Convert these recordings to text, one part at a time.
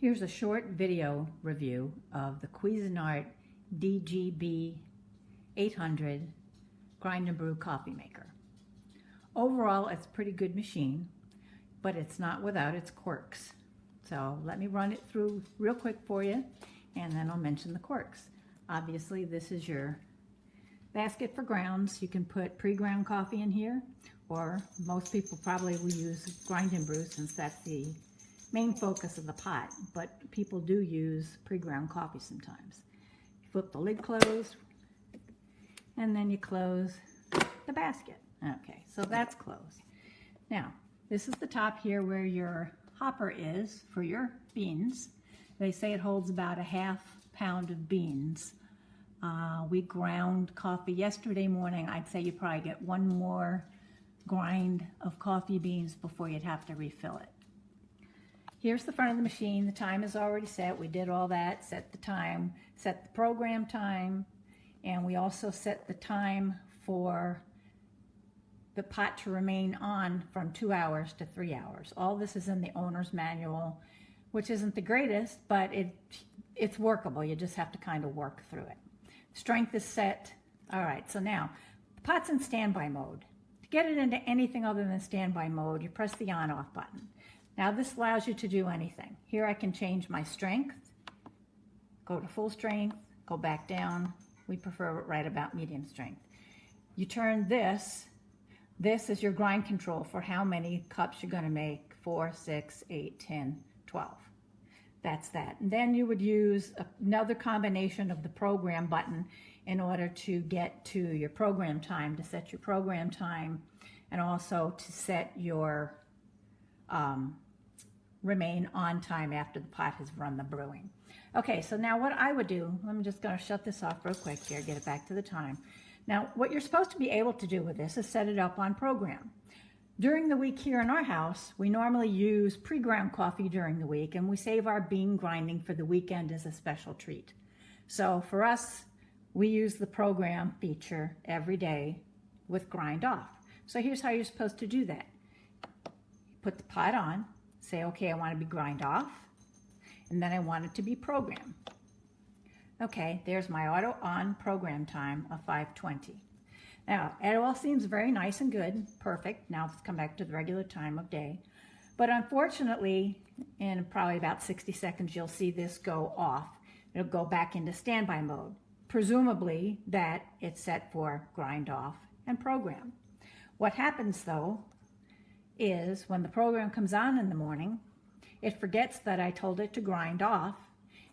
Here's a short video review of the Cuisinart DGB 800 grind and brew coffee maker. Overall, it's a pretty good machine, but it's not without its quirks. So let me run it through real quick for you, and then I'll mention the quirks. Obviously, this is your basket for grounds. You can put pre-ground coffee in here, or most people probably will use grind and brew since that's the main focus of the pot, but people do use pre-ground coffee sometimes. You flip the lid closed, and then you close the basket. Okay, so that's closed. Now, this is the top here where your hopper is for your beans. They say it holds about a ½ pound of beans. We ground coffee yesterday morning. I'd say you probably get one more grind of coffee beans before you'd have to refill it. Here's the front of the machine. The time is already set. We did all that, set the time, set the program time, and we also set the time for the pot to remain on from 2 hours to 3 hours. All this is in the owner's manual, which isn't the greatest, but it's workable. You just have to kind of work through it. Strength is set. All right, so now the pot's in standby mode. To get it into anything other than standby mode, you press the on-off button. Now this allows you to do anything. Here I can change my strength, go to full strength, go back down. We prefer it right about medium strength. You turn this is your grind control for how many cups you're going to make, 4, 6, 8, 10, 12. That's that. And then you would use another combination of the program button in order to get to your program time, to set your program time, and also to set your remain on time after the pot has run the brewing. Okay, so now what I would do, I'm just going to shut this off real quick here, get it back to the time. Now, what you're supposed to be able to do with this is set it up on program. During the week here in our house, we normally use pre-ground coffee during the week, and we save our bean grinding for the weekend as a special treat. So for us, we use the program feature every day with grind off. So here's how you're supposed to do that. Put the pot on, say, okay, I want to be grind off, and then I want it to be program. Okay, there's my auto on program time of 5:20. Now, it all seems very nice and good, perfect. Now let's come back to the regular time of day. But unfortunately, in probably about 60 seconds, you'll see this go off. It'll go back into standby mode. Presumably that it's set for grind off and program. What happens though is when the program comes on in the morning, it forgets that I told it to grind off.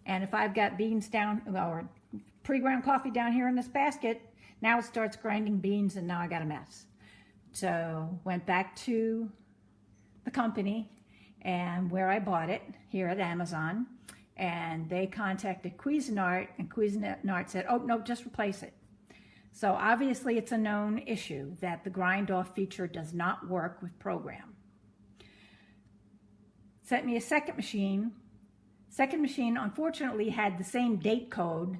And if I've got beans down, or pre-ground coffee down here in this basket, now it starts grinding beans and now I got a mess. So went back to the company and where I bought it here at Amazon, and they contacted Cuisinart, and Cuisinart said, oh no, just replace it. So obviously it's a known issue that the grind off feature does not work with program. Sent me a second machine. Second machine unfortunately had the same date code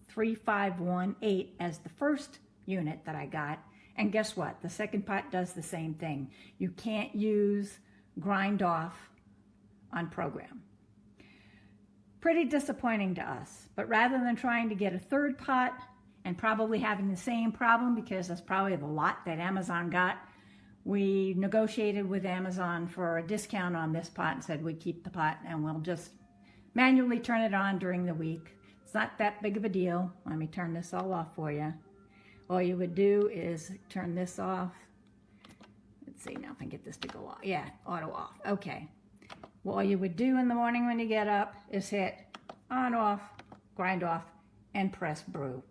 3518 as the first unit that I got, and guess what? The second pot does the same thing. You can't use grind off on program. Pretty disappointing to us, but rather than trying to get a third pot and probably having the same problem, because that's probably the lot that Amazon got, we negotiated with Amazon for a discount on this pot and said we'd keep the pot and we'll just manually turn it on during the week. It's not that big of a deal. Let me turn this all off for you. All you would do is turn this off. Let's see now if I can get this to go off. Yeah, auto off. Okay. Well, all you would do in the morning when you get up is hit on off, grind off, and press brew.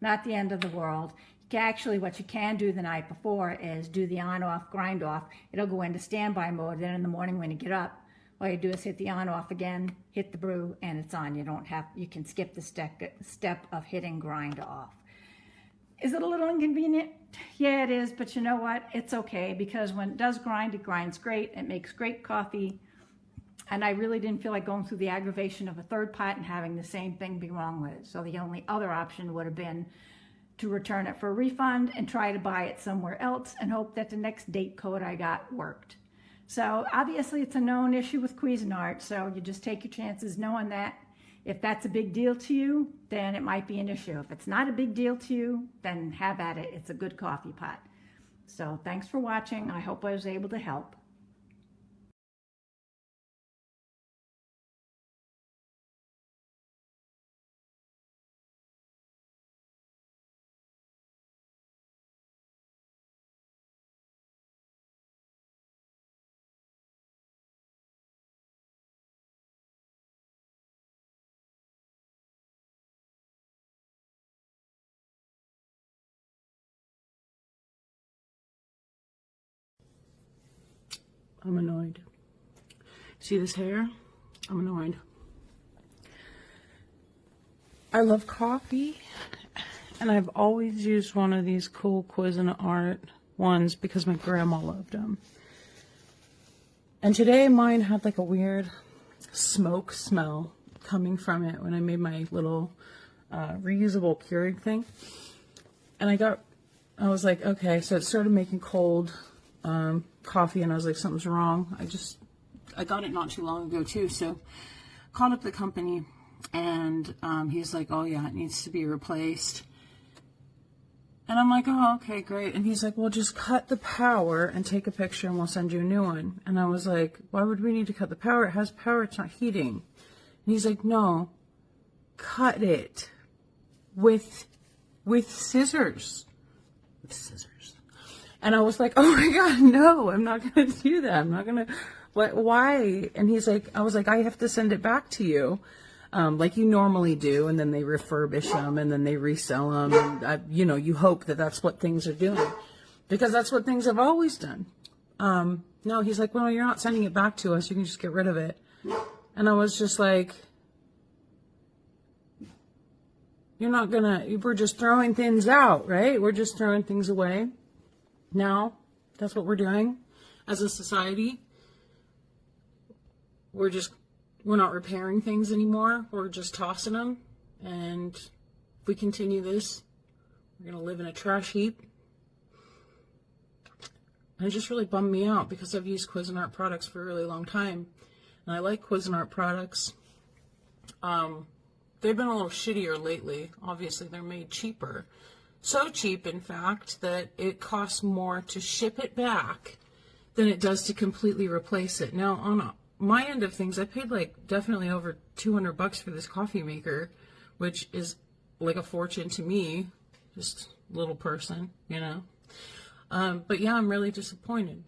Not the end of the world. Actually, what you can do the night before is do the on off, grind off. It'll go into standby mode. Then in the morning when you get up, all you do is hit the on off again, hit the brew, and it's on. You can skip the step of hitting grind off. Is it a little inconvenient? Yeah, it is, but you know what? It's okay, because when it does grind, it grinds great. It makes great coffee. And I really didn't feel like going through the aggravation of a third pot and having the same thing be wrong with it. So the only other option would have been to return it for a refund and try to buy it somewhere else and hope that the next date code I got worked. So obviously it's a known issue with Cuisinart, so you just take your chances knowing that if that's a big deal to you, then it might be an issue. If it's not a big deal to you, then have at it. It's a good coffee pot. So thanks for watching. I hope I was able to help. I'm annoyed. See this hair? I'm annoyed. I love coffee, and I've always used one of these cool Cuisinart ones because my grandma loved them. And today mine had like a weird smoke smell coming from it when I made my little reusable Keurig thing. And I was like, okay, so it started making cold coffee, and I was like, something's wrong. I got it not too long ago too, so called up the company, and he's like, oh yeah, it needs to be replaced. And I'm like, oh, okay, great. And he's like, well, just cut the power and take a picture and we'll send you a new one. And I was like, why would we need to cut the power? It has power, it's not heating. And he's like, no, cut it with scissors. With scissors. And I was like, oh my God, no, I'm not going to do that. I'm not going to, why? And I was like, I have to send it back to you. Like you normally do, and then they refurbish them, and then they resell them, and you hope that that's what things are doing, because that's what things have always done. No, he's like, well, you're not sending it back to us, you can just get rid of it. And I was just like, we're just throwing things out, right? We're just throwing things away. Now, that's what we're doing as a society. We're not repairing things anymore. We're just tossing them. And if we continue this, we're going to live in a trash heap. And it just really bummed me out because I've used Cuisinart products for a really long time. And I like Cuisinart products. They've been a little shittier lately. Obviously, they're made cheaper. So cheap, in fact, that it costs more to ship it back than it does to completely replace it. Now, on my end of things, I paid like definitely over $200 for this coffee maker, which is like a fortune to me, just little person, but yeah, I'm really disappointed.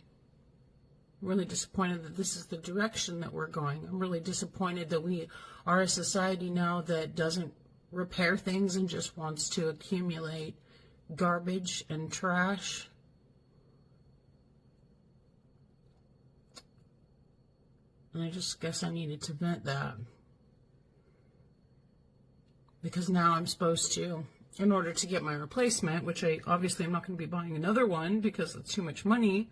I'm really disappointed that this is the direction that we're going. I'm really disappointed that we are a society now that doesn't repair things and just wants to accumulate garbage and trash. And I just guess I needed to vent that. Because now I'm supposed to, in order to get my replacement, which obviously I'm not going to be buying another one because it's too much money,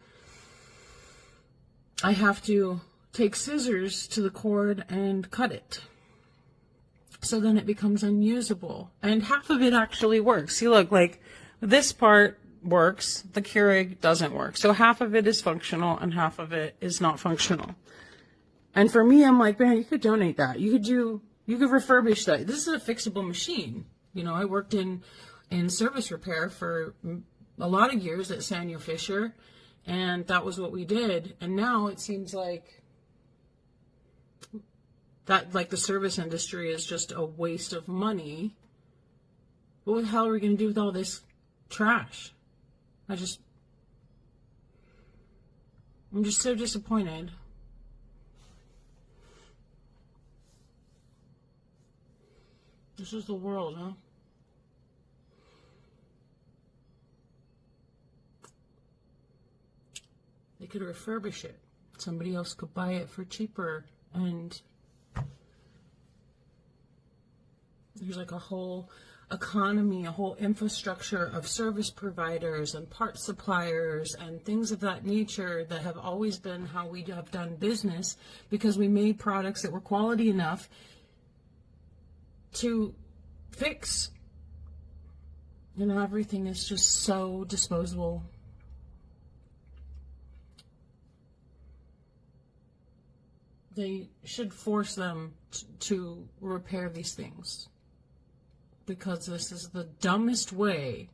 I have to take scissors to the cord and cut it. So then it becomes unusable. And half of it actually works. See, look, like this part works, the Keurig doesn't work. So half of it is functional and half of it is not functional. And for me, I'm like, man, you could donate that. You could refurbish that. This is a fixable machine. I worked in service repair for a lot of years at Sanyo Fisher, and that was what we did. And now it seems like the service industry is just a waste of money. What the hell are we going to do with all this trash? I'm just so disappointed. This is the world, huh? They could refurbish it. Somebody else could buy it for cheaper. And there's like a whole economy, a whole infrastructure of service providers and part suppliers and things of that nature that have always been how we have done business, because we made products that were quality enough to fix. Everything is just so disposable. they should force them to repair these things, because this is the dumbest way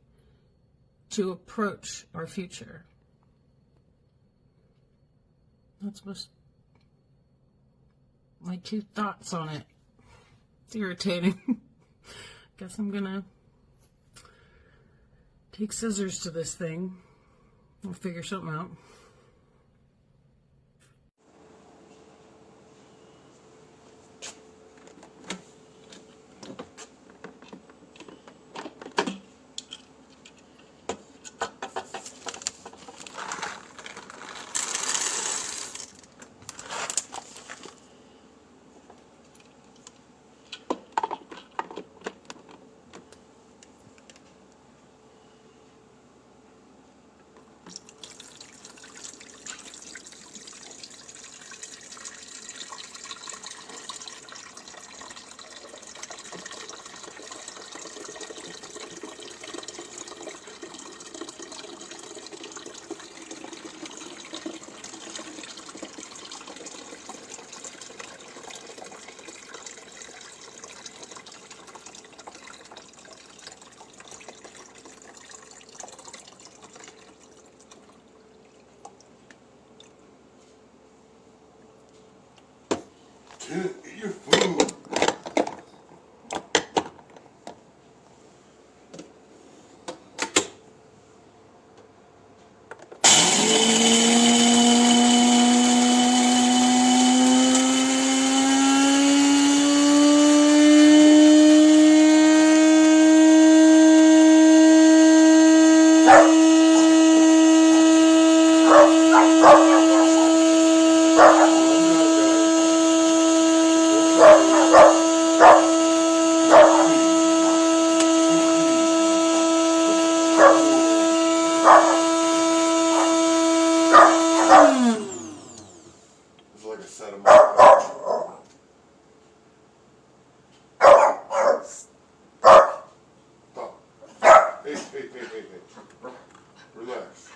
to approach our future. That's just my 2 thoughts on it. It's irritating. Guess I'm gonna take scissors to this thing. We'll figure something out. Eat your food. It's like a set of Stop. Hey. Relax.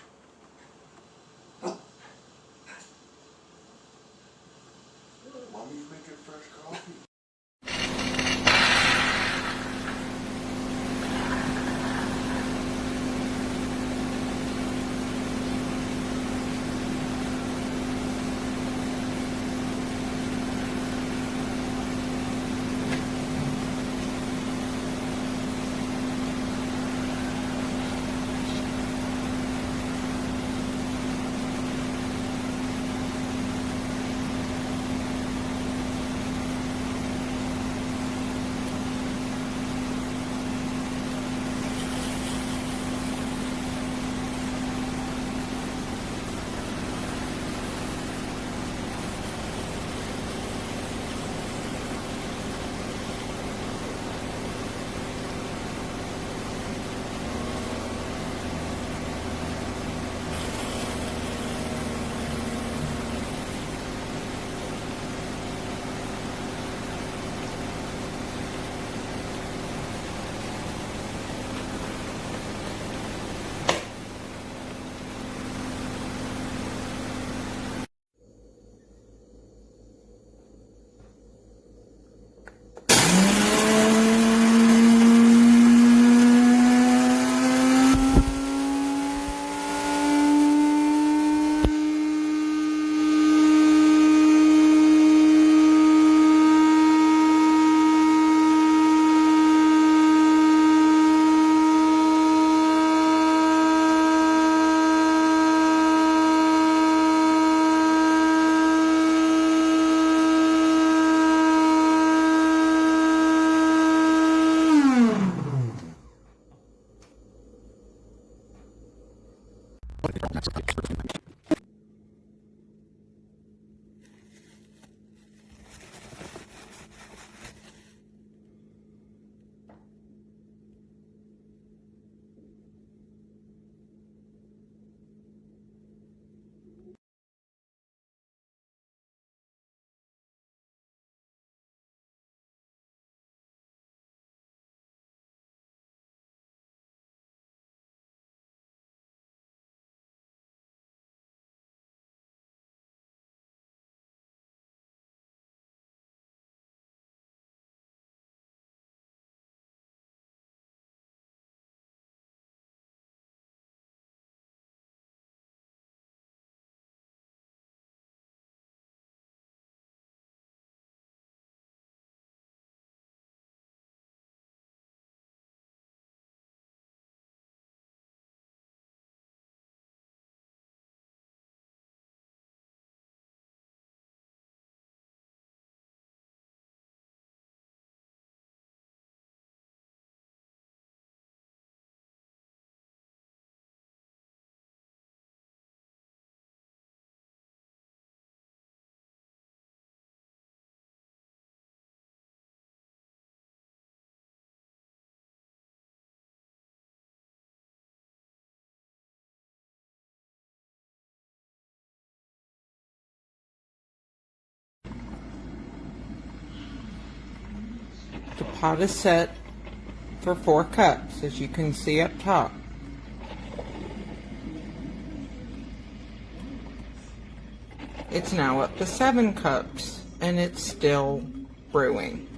Mommy's making fresh coffee. The pot is set for 4 cups, as you can see up top. It's now up to 7 cups, and it's still brewing.